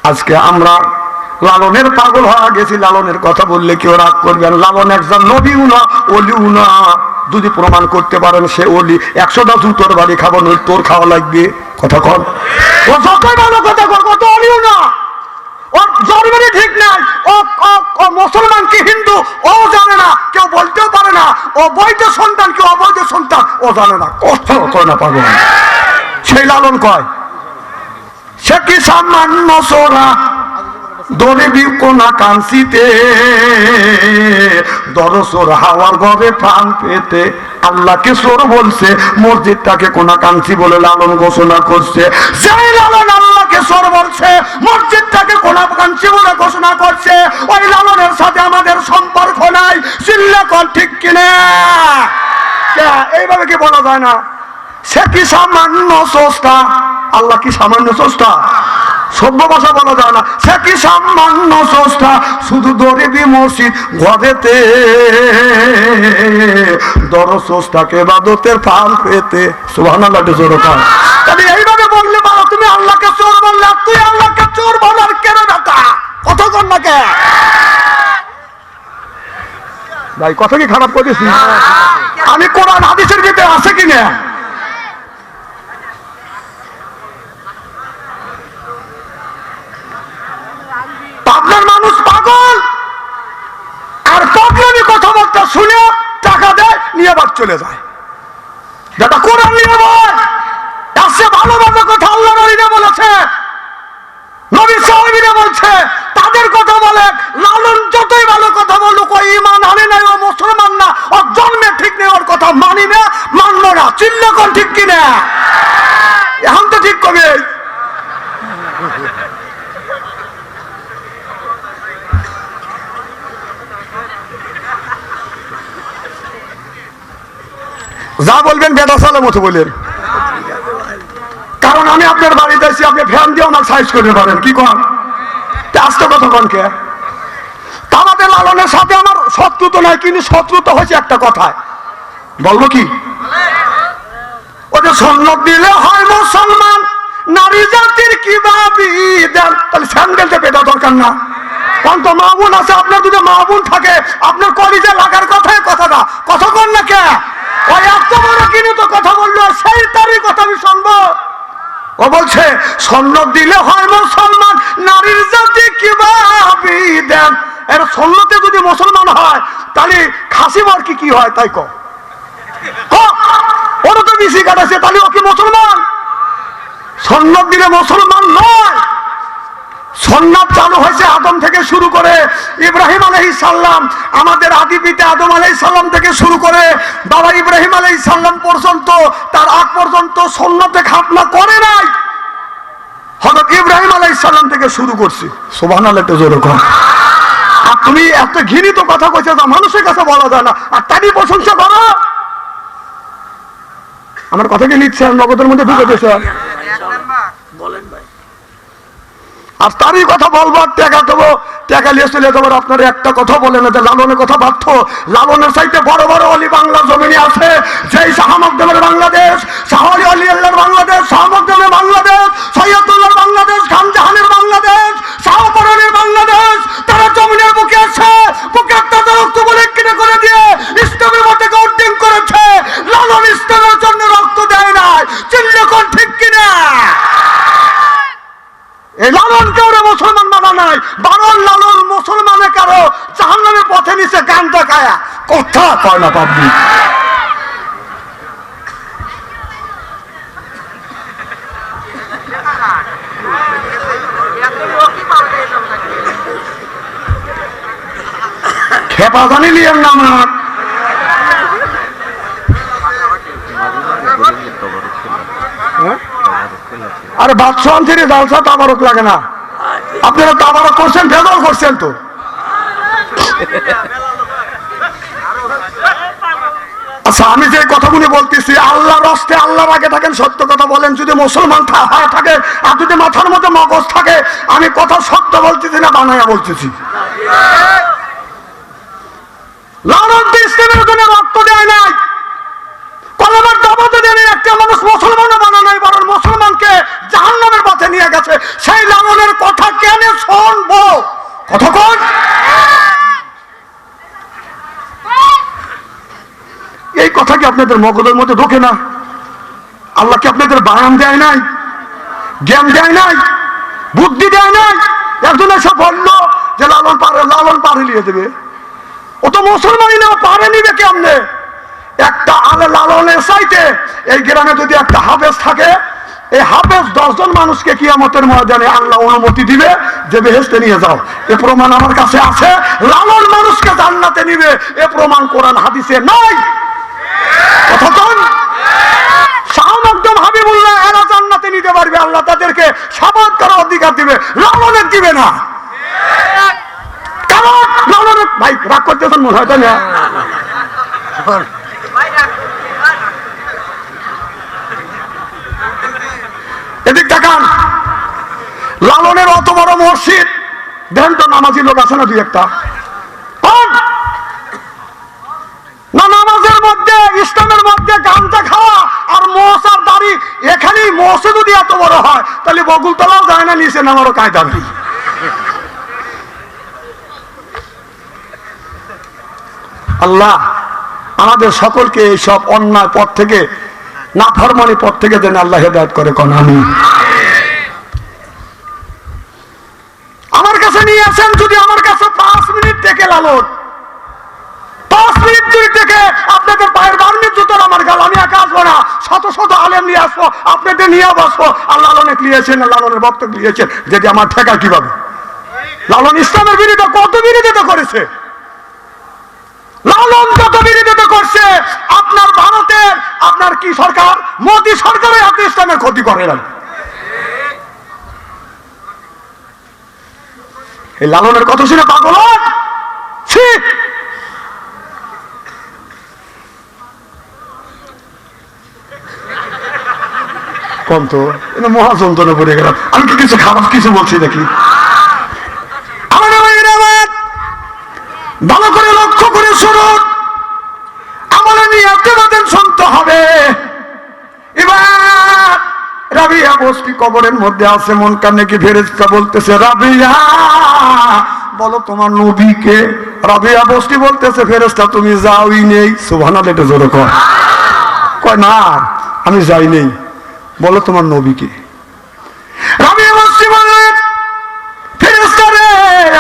আজকে আমরা লালনের পাগল হয়ে গেছি। লালনের কথা বললে কেউ রাগ করবেন। লালন একজন নবীও না, অলিও না। যদি প্রমাণ করতে পারেন সে অলি, 100টা জুতোর বাড়ি খাবো, নই তোর খাওয়া লাগবে। কথা কন, ও যতই ভালো কথা কর, কত অলিও না, ওর জন্মেরই ঠিক নাই। ও মুসলমান কি হিন্দু ও জানে না, কেউ বলতেও পারে না। ও বৈধ সন্তান কি অবৈধ সন্তান ও জানে না, কথা কয় না পাগল। সেই লালন কয় সে কি সামান্য সোরা দরিবি কোনা কাঞ্চিতে, দরসোর হাওয়ার ঘরে প্রাণ পেতে। আল্লাহকে চোর বলছে, মসজিদটাকে কোনা কাঞ্চি বলে লালন ঘোষণা করছে। সেই লালন আল্লাহকে চোর বলছে, মসজিদটাকে কোনা কাঞ্চি বলে ঘোষণা করছে, ওই লালনের সাথে আমাদের সম্পর্ক নাই। চিল্লা কর ঠিক কিনা? এইভাবে কি বলা যায় না? সে কি সামান্য স্রষ্টা, আল্লাহ কি সামান্য স্রষ্টা? সভ্য ভাষা বলা যায় না। সে কি সামান্য স্রষ্টা, শুধু দরিবি মসজিদ ঘরেতে, দর স্রষ্টাকে বাদতের ফাল পেতে। সুবহানাল্লাহ জোরে কর। তাহলে এইভাবে বললে বাবা তুমি আল্লাহকে চোর বললে, আর তুই আল্লাহকে চোর বলার কেন বেটা? কথা কর না কে ভাই? কথা কি খারাপ করেছি? আমি কোরআন হাদিসের ভিতরে আছে কিনা? আপনার মানুষ পাগল, আর পাগলামি কথাবার্তা শুনে টাকা দেয়, নিয়ে বাদ চলে যায়। যেটা কোরআন নিয়ে বল, আসছে ভালো ভালো কথা আল্লাহ নবীরা বলেছে, নবী সাহাবীরা বলছে, তাদের কথা বলে। লালন যতই ভালো কথা বলুক, ওই ঈমান আনে নাই, ও মুসলমান না, ওর জন্মে ঠিক নেই, ওর কথা মানি না, মানবো না। চিল্লা কোন ঠিক কিনা? এখন তো ঠিক কবে? যা বলবেন বেটা সালের মতো বলেন, কারণ আমি আপনার বাড়িতে আছি, আপনি ফ্যান দিয়ে আমার সাইজ করতে পারেন। কি কন? আস্তে কথা কন কে? আমাদের লালনের সাথে আমার শত্রু তো নাই, কিন্তু শত্রু তো হয়েছে একটা কথায়। বলবো কি? ওদের সন্ন্যত দিলে হয় মুসলমান, নারী জাতির কি ভাবি দেন। তাহলে স্যান্ডেলটা পেটা দরকার না? কারণ তো মা বোন আছে, আপনার যদি মা বোন থাকে, আপনার কলিজা লাগার কথাই কথাটা। কথা কন না কে? ওই এত বড় কিনে তো কথা বললো, সেই তারই কথা আমি শুনবো। ও বলছে সন্ন্যত দিলে হয় মুসলমান, নারীর জাতি কি ভাবি দেন। এর সন্ন্যতে যদি মুসলমান হয়, তাহলে খাসি মার কি হয় তাই কো? ওরা তো বিসি কাটাছে, তাহলে ও কি মুসলমান? সন্ন্যত দিলে মুসলমান নয়। সন্ন্যত চালু হয়েছে আদম থেকে শুরু করে ইব্রাহিম আলাইহিস সালাম, আমাদের আদি পিতা আদম আলাইহিস সালাম থেকে শুরু করে বাবা ইব্রাহিম আলাইহিস সালাম পর্যন্ত, তার আগ পর্যন্ত সন্ন্যতে খাতনা করে নাই। হযরত ইব্রাহিম আলাইহিস সালাম থেকে শুরু করছি। সুবহানাল্লাহ জোরে কর। আর তুমি এত ঘৃণিত কথা কইছো, মানুষের কাছে বলা যায় না, আর তারই প্রশংসা করো। আমার কথা কি নিচ্ছে নগদের মধ্যে ঢুকে দিয়েছে? বলেন ভাই। আর তারই কথা বলবো, টাকা দেবো, টাকা নিয়ে চলে যাবো। আপনার একটা কথা বলে না যে লালনের কথা বাধ্য। লালনের চাইতে বড় বড় অলি বাংলা জমিনে আছে। যেই শাহ মখদুমের বাংলাদেশ, শাহ আলী আল্লাহর বাংলাদেশ, শাহ মখদুমের বাংলাদেশ, সৈয়দুল্লাহর বাংলাদেশ, খানজাহানের বাংলাদেশ, শাহপরানের বাংলাদেশ, তারা জমিনের বুকে আছে। বুকের তাদের রক্ত বলে কিনে করে দিয়ে ইসলামের মতকে উদ্দিন করেছে। লালন ইসলামের জন্য রক্ত দেয় নাই। চিল্লা কোন ঠিক কিনা? এই লালনকে ওরা মুসলমান মানা নাই, বরং লালন মুসলমানে কারো জাহান্নামের পথে নিচে গানটা গায়া। কথা কয় না পাবলিক। খেপা জানি লিয়েন না আমার। আরে বাদশাহ থেকে জালসা তাবারক লাগে না। আপনারা তাবারক করছেন, ভেজাল করছেন তো। আচ্ছা, আমি যে কথাগুলি বলতেছি, আল্লাহর রাস্তে আল্লাহর আগে থাকেন, সত্য কথা বলেন। যদি মুসলমান থাকে আর যদি মাথার মধ্যে মগজ থাকে, আমি কথা সত্য বলতেছি না বানায়া বলতেছি। লালন ইসলামের জন্য রক্ত দেয় নাই, কলমার দাবাতে দেয় নাই, একটা মানুষ মুসলমানও বানা নাই, বরং মুসলমানকে জাহান্নামের পথে নিয়ে গেছে। সেই লালনের কথা কেন আপনাদের মগজের মধ্যে ঢোকে না? আল্লাহ কি আপনাদের বায়ান দেয় নাই, জ্ঞান দেয় নাই, বুদ্ধি দেয় নাই? একজন এসে বললো যে লালন পারে নিয়ে দেবে, ও তো মুসলমানই না, পারে নিবে কেমনে? একটা আলে লালনের চাইতে এই গ্রামে যদি একটা হাফেজ থাকে, এই হাফেজ 10 জন মানুষকে কিয়ামতের ময়দানে আল্লাহ অনুমতি দিবে যে বেহেশতে নিয়ে যাও। এ প্রমাণ আমার কাছে আছে। লালন মানুষকে জান্নাতে নিবে, এ প্রমাণ কোরআন হাদিসে নাই। কথা কোন? শাহ মখদুম হাবিবুল্লাহ এরা জান্নাতে নিতে পারবে, আল্লাহ তাদেরকে শাফাত করার অধিকার দিবে, লালনের দিবে না। কারণ লালনের ভাই রাগ করতেছেন মনে হয়, তাই না? এদিক দেখান, লালনের অত বড় মসজিদ, দেখেন তো নামাজি লোক আছে না দুই একটা? না নামাজের মধ্যে, ইসলামের মধ্যে গাঁজা খাওয়া আর মোষ আর দাড়ি, এখানেই মোষে যদি এত বড় হয় তাহলে বগুলতলাও যায় না, নিচে নামারও কায়দা নেই। আল্লাহ আমাদের সকলকে এই সব অন্যায় পথ থেকে, নাফরমানি পথ থেকে যেন আল্লাহ হেদায়েত করে। কোন আমিন। আমার কাছে নিয়ে আসেন, যদি আমার কাছে 5 মিনিট থেকে লালন, 5 মিনিট যদি থেকে আপনাদের পায়ের বার্নির জুতোর আমার গাল, আমি একা আসবো না, শত শত আলেম নিয়ে আসবো, আপনাদের নিয়ে বসবো। আর লালনে নিয়েছেন, লালনের বক্তব্য দিয়েছেন, যেটি আমার ঠেকা কিভাবে? লালন ইসলামের বিরুদ্ধে কত বিরোধিতা করেছে, লালন কত বিরোধিতা করছে। আপনার ভারতের, আপনার কি সরকার, মোদী সরকারের হাতে ইসলামের ক্ষতি করে না। এই লালনের কত শুনে পাগল কম তো, মহাযন্ত্রণা পড়ে গেলাম। আমি কি কিছু খারাপ কিছু বলছি নাকি? ভালো করে লক্ষ্য করে শুনুন, আমলে নিয়ে আপনাদের শুনতে হবে। এবার রাবিয়া বস্তি কবরের মধ্যে আছে, মন কানে কি ফেরেশতা বলতেছে, রাবিয়া বলো তোমার নবীকে। রাবিয়া বস্তি বলতেছে, ফেরেশতা তুমি যাওই নেই। সুবহানাল্লাহ, এটা জোরে কয় না, আমি যাই নেই, বলো তোমার নবীকে। রাবিয়া বস্তি বললেন, ফেরেশতা রে,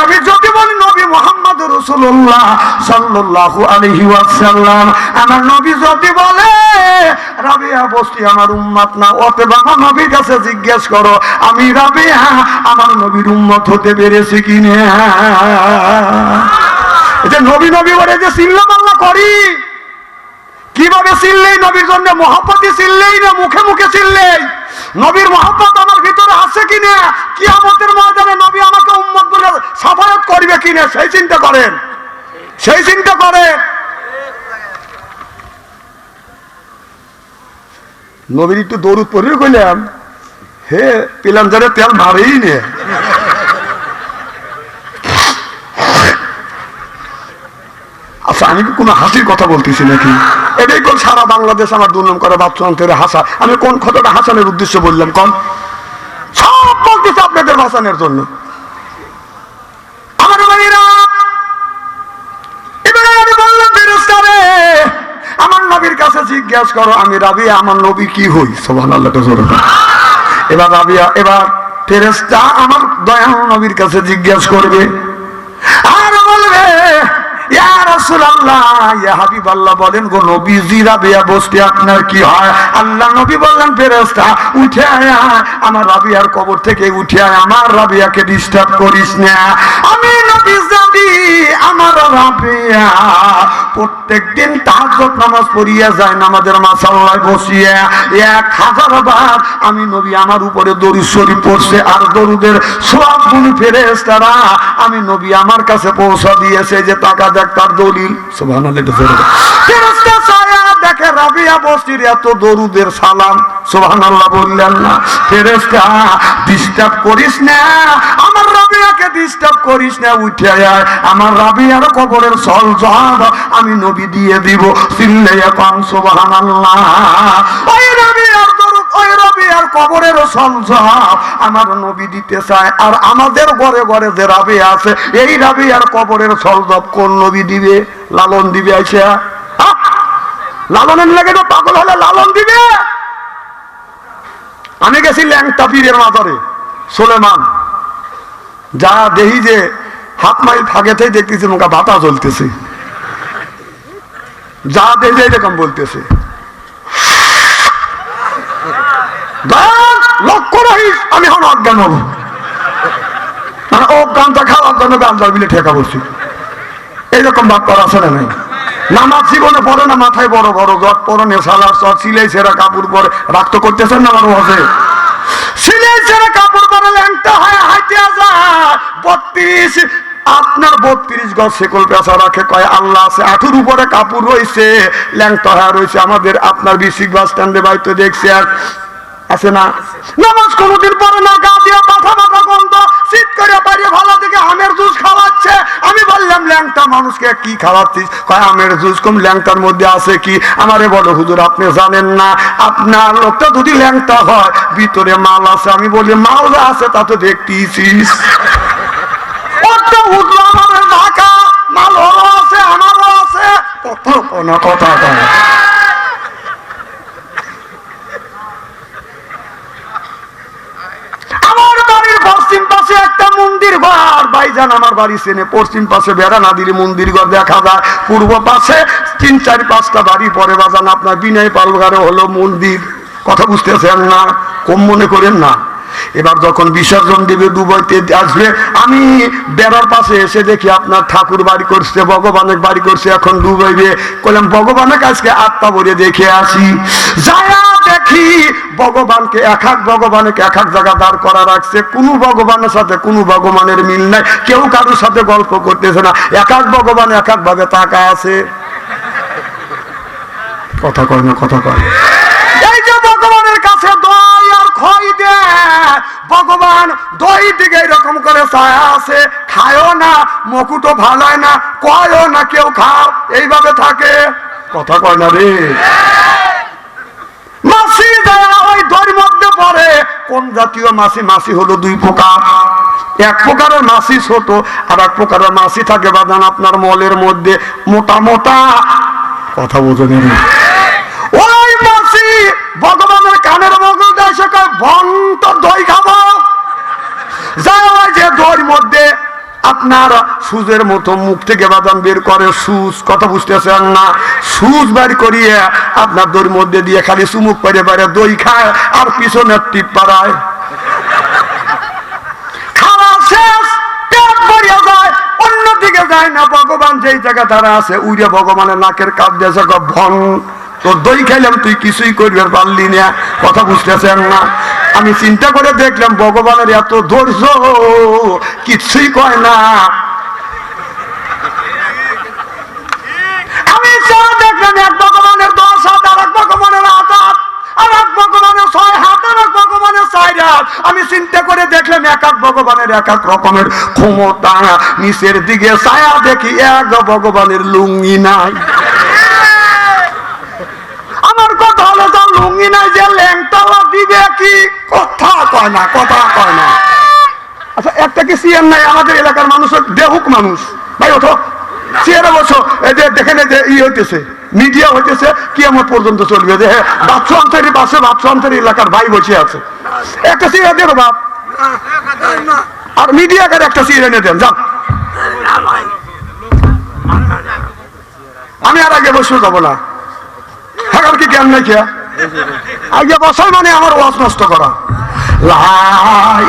আমি যদি বলি নবী মুহাম্মদ রাসূলুল্লাহ সাল্লাল্লাহু আলাইহি ওয়াসাল্লাম, আমার নবী যদি বলে রাবিয়া বস্তি আমার উম্মত না, অতএব আমার নবীর কাছে জিজ্ঞেস করো আমি রাবিয়া আমার নবীর উম্মত হতে পেরেছি কিনা। এই যে নবী নবী বলে যে চিল্লা পাল্লা করি, কিভাবে চিল্লেই? নবীর জন্য মহব্বতই চিল্লেই না, মুখে মুখে চিল্লেই? নবীর মহব্বত আমার ভিতরে আছে কিনা, কিয়ামতের ময়দানে নবী আমাকে উম্মত বলে শাফায়াত করবে কিনা, সেই চিন্তা করেন, সেই চিন্তা করেন। নবীর একটু দরুদ পড়ে কইলাম, হে পেলাম যারে তেল মারেই নে। আচ্ছা, আমি কি কোনো হাসির কথা বলতেছি নাকি? এটাই কোন সারা বাংলাদেশ আমার দুর্নাম করে বাচ্চা হাসা। আমি কোন কথাটা হাসানের উদ্দেশ্য বললাম? কোন সব বলতেছে আপনাদের ভাসানের জন্য। আমার ভাইরা, এবারে আমি বললাম, ফেরেশতা রে, আমার নবীর কাছে জিজ্ঞাসা করো আমি রাবিয়া আমার নবী কি হই। সুবহানাল্লাহ, তো জোরে। এবার রাবিয়া, এবার ফেরেশতা আমার দয়াল নবীর কাছে জিজ্ঞাসা করবে আর বলবে, ইয়া রাসূলুল্লাহ, ইয়া হাবিবাল্লাহ, বলেন গো নবীজি রাবিয়া বস্তি আপনার কি হয়? আল্লাহ নবী বললেন, ফেরেশতা উঠে আয়, আমার রাবিয়ার কবর থেকে উঠে আয়, আমার রাবিয়াকে ডিস্টার্ব করিস না। আমি নবী জানি আমার রাবিয়া প্রত্যেকদিন তাহাজ্জুদ নামাজ পড়িয়া যায়, নামাজের মাসাল্লায় বসিয়া 1000 বার আমি নবী আমার উপরে দরুদ শরীফ পড়ছে, আর দরুদের সওয়াবগুলো ফেরেশতারা আমি নবী আমার কাছে পৌঁছা দিয়েছে। যে টাকা দেখ তার দলিল। সুবহানাল্লাহ, ফেরেশতা ছায়া দেখে রাবিয়া বস্তির এত দরুদের সালাম। সুবহানাল্লাহ বললেন না? ফেরেশতা ডিস্টার্ব করিস না, আমার রাবিয়াকে ডিস্টার্ব করিস না, উঠে আয়, আমার রাবিয়ার কবরের সল জবাব আমি নবী দিয়ে দিব। চিল্লাইয়া কোন সুবহানাল্লাহ। ওই রাবিয়ার দরুদ, ওই রাবিয়ার কবরের সল জবাব আমার নবী দিতে চায়। আর আমাদের ঘরে ঘরে যে রাবিয়া আছে, এই রাবিয়ার কবরের সল জবাব কোন নবী দিবে? লালন দিবে। আইসা লালনের লেগে তো পাগল হলে লালন দিবে। আমি গেছি ল্যাংটা পীরের মাজারে সুলেমান, যা দেখি যে হাত মাইল ফাঁকেতেই দেখতেছি মুখা বাতা জ্বলতেছে, যা দেখে এরকম বলতেছে লক্ষ্য রহিস আমি এখন অজ্ঞান হব, মানে অজ্ঞানটা খাওয়ার জন্য গান্ধার বিলে ঠেকা বলছি। এইরকম ভাব করা আছে না নাই? নামাজ জীবনে পড়ে না, মাথায় বড় বড় জট পরনে সালার চট সিলাই ছেঁড়া কাপড় পরে রাখতে করতেছেন না? আমার ওয়াজে সিলাই ছেঁড়া কাপড় পরে ল্যাংটা হয়ে হাইতে যায় 32, আপনার 32 গজ শেকল পেঁচা রাখে, কয় আল্লাহ আছে, 8 উপরে কাপড় রয়েছে, ল্যাংটা হয়ে রয়েছে। আমাদের আপনার বিশিক বাস স্ট্যান্ডে বাইতে দেখছি আর আছে না, নামাজ কোনদিন পরে না, গা দিয়ে মাথা মাথা গন্ধ, শীত করে বাড়িয়ে ভালো দিকে আমের জুস খাওয়াচ্ছে। আমি বললাম ল্যাংটা মানুষকে কি খাওয়াচ্ছিস? কয় আমের জুস। কম ল্যাংটার মধ্যে আছে কি? আমারে বলো হুজুর আপনি জানেন না, আপনার লোকটা যদি ল্যাংটা হয় ভিতরে মাল আছে। আমি বলি মাল আছে তা তো দেখতেছিস, আমাদের ঢাকা মাল আছে আমারও আছে, কথা পশ্চিম পাশে একটা মন্দির ঘর, ভাইজান আমার বাড়ি চেনে, পশ্চিম পাশে বেড়া না দিলে মন্দির ঘর দেখা যায়, পূর্ব পাশে 3-4-5টা বাড়ি পরে বাজান আপনার বিনয় পালঘরে হলো মন্দির। কথা বুঝতেছেন না? কম মনে করেন না। এবার যখন বিসর্জন দেবে দুবাইতে আসবে, আমি বেড়ার পাশে এসে দেখি আপনার ঠাকুর বাড়ি করছে, ভগবানের বাড়ি করছে, এখন ডুবাইবে। কইলাম ভগবানের আজকে আত্মা ভরে দেখে আসি। যায়া দেখি ভগবানকে এক এক জায়গা দাঁড় করা রাখছে, কোনো ভগবানের সাথে কোনো ভগবানের মিল নাই, কেউ কারোর সাথে গল্প করতেছে না, এক এক ভগবান এক এক ভাবে তাকা আছে। কথা কয় না, কথা কয়। এই যে ভগবানের কাছে দই আর খই দেয়, ভগবান দই দিকে এরকম করে ছায়া আছে, খায়ও না, মুকুটও ভালায় না, কয়ও না কেউ খাও, এইভাবে থাকে। কথা কয় না রে। মাছি দেয়া ওই দইয়ের মধ্যে পড়ে। কোন জাতীয় মাছি? মাছি হলো 2 প্রকার, এক প্রকারের মাছি ছোট, আর এক প্রকারের মাছি থাকে বাদান আপনার মলের মধ্যে মোটা মোটা। কথা বোঝেন? ওই মাছি ভগবানের কানের মগল দেয়, সে কয় ভন্ত দই খাবো। যাই ওই যে দইয়ের মধ্যে আপনার সুজের মতো মুখ থেকে বাদাম বের করে সুজ। কথা বুঝতেছেন না? সুজ বের করিয়ে আপনার দইয়ের মধ্যে দিয়ে খালি চুমুক পেরে পেরে দই খায় আর পিছনে টিপ পাড়ায়। খাওয়া শেষ, পেট ভরে যায়, অন্যদিকে যায় না। ভগবান যেই জায়গা তারা আছে উড়ে ভগবানের নাকের কাপ দিয়েছে, ভন তোর দই খাইলাম তুই কিছুই করবে পারলি না। কথা বুঝতেছেন না? আমি চিন্তা করে দেখলাম ভগবানের এত ধৈর্য, কিছুই কয় না। আমি দেখলাম এক ভগবানের 10 হাত, আর এক ভগবানের 8 হাত, আর এক ভগবানের 6 হাত, আর এক ভগবানের 4 হাত। আমি চিন্তা করে দেখলাম এক এক ভগবানের এক এক রকমের ক্ষমতা। নিচের দিকে ছায়া দেখি এক ভগবানের লুঙ্গি নাই। আমার কথা হলো যা লুঙ্গি নাই, যে ল্যাংটালা দিবে কি? কথা কয় না, কথা কয় না। আচ্ছা একটা কি সিএম নাই আমাদের এলাকার মানুষের? দেহুক মানুষ ভাই, ওঠো চেয়ারে বসো। দেখেন যে হইতেছে মিডিয়া হইতেছে, কি আমার পর্যন্ত চলবে যে বাচ্চু আন্তরি পাশে বাচ্চু আন্তরি এলাকার ভাই বসে আছে, একটা চেয়ার দেবো বাপ, আর মিডিয়াকার একটা চেয়ার এনে দেন যান। আমি আর আগে বসে যাবো না, হ্যাঁ কি জ্ঞান নাই খেয়া আগে বসাই মানে আমার ওয়াজ নষ্ট করা। লা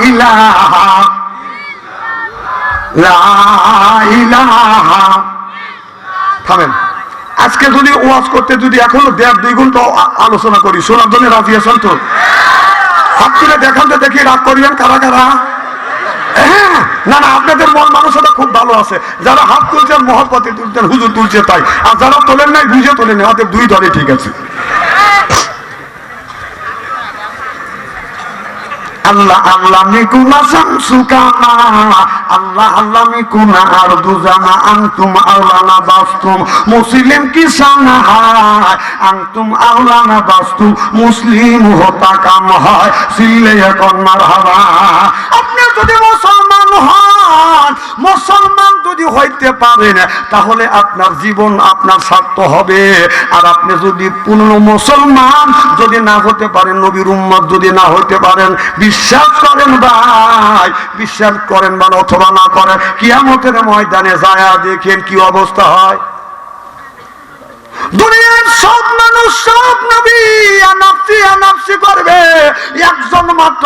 ইলাহা লা ইলাহা। থামেন। আজকে যদি ওয়াজ করতে যদি এখনো 1.5-2 ঘন্টা আলোচনা করি, শোনার জন্য রাজি আছেন তো? হাত তুলে দেখান তো দেখি, রাগ করিবেন কারা কারা? হ্যাঁ, না না, আপনাদের মন মানসিকতা খুব ভালো আছে। যারা হাত তুলছেন মহব্বতে তুলছেন, হুজুর তুলছে তাই, আর যারা তোলেন নাই বুঝে তোলেন, আমাদের 2 দলে ঠিক আছে। আল্লাহ আল্লাহ মিকুনা শামসুকানা, আল্লাহ আল্লাহ মিকুনা আরদু জানা, আনতুম আওলানা বাস্তুম মুসলিম কিসানা হায়, আনতুম আওলানা বাস্তুম মুসলিম হতা কাম হয়, সিল্লে এখন মারহাবা। আপনি যদি মুসলমান হন, মুসলমান যদি যদি হইতে পারেন তাহলে আপনার জীবন আপনার স্বার্থ হবে। আর আপনি যদি পূর্ণ মুসলমান যদি না হতে পারেন, নবীর উম্মত যদি না হইতে পারেন, বিশ্বাস করেন ভাই, বিশ্বাস করেন বা অথবা না করেন, কিয়ামতের ময়দানে যায় দেখেন কি অবস্থা হয়। দুনিয়ার সব মানুষ সব নবী আনাফসি আনাফসি করবে, একজন মাত্র